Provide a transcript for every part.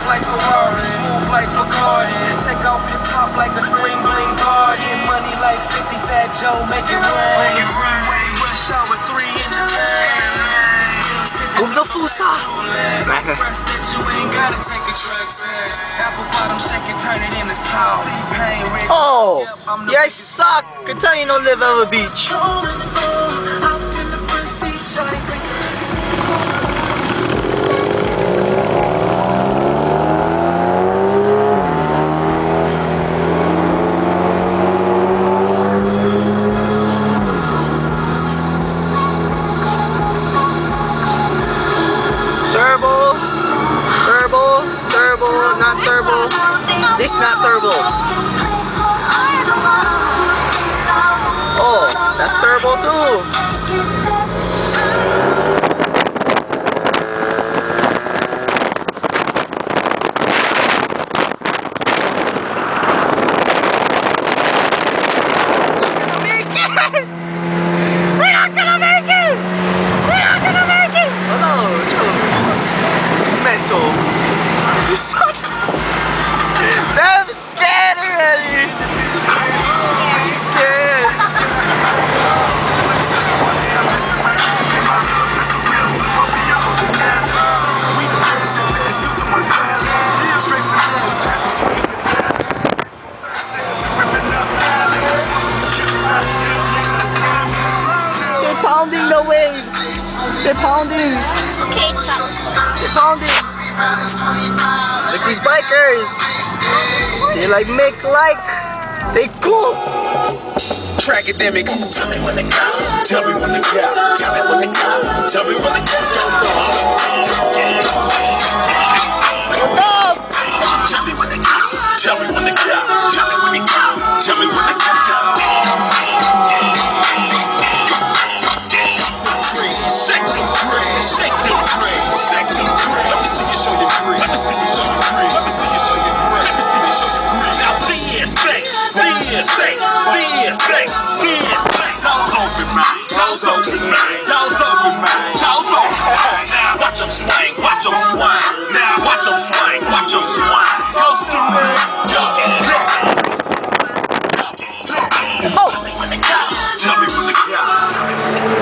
like Ferrari, smooth like Bacardi. Take off your top like a spring bling party. Get money like 50 Fat Joe, make it rain. Rush hour 3 in the lane. Move the fusa. Oh, you guys suck. Can tell you don't live on the beach. Turbo, not turbo. This not turbo. Oh, that's turbo too. We're not gonna make it! We're not gonna make it! Oh no, mental. You suck! I'm scared already! I'm scared! Stay pounding the waves! Stay pounding! Okay, stop. Stay pounding! Like these bikers, they like make like, they cool. Trackademic. Tell me when to go. Tell me when to go. Tell me when to go. Tell me when to go. What's up? Tell me when to go. Tell me when to go. Tell me when to go. Tell me when to go. Shake them crazy. Shake them crazy. Shake them crazy. Let me see you show your green. Let me see you show your green. Let me see you show your green. Let me see you show your green. Now this thing. Doors open, man. Doors open, man. Doors open, man. Doors open, man. Now watch them swing. Watch them swing. Now watch them swing. Watch them swing. Goes through me. Oh. Tell me when to go. Tell me when to go. Tell me when to go.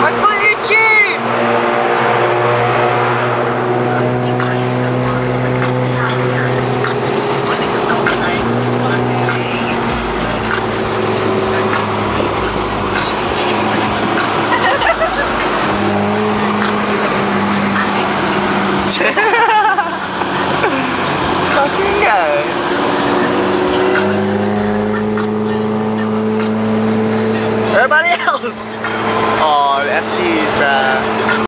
My foot itchy! Fucking guy. Everybody else!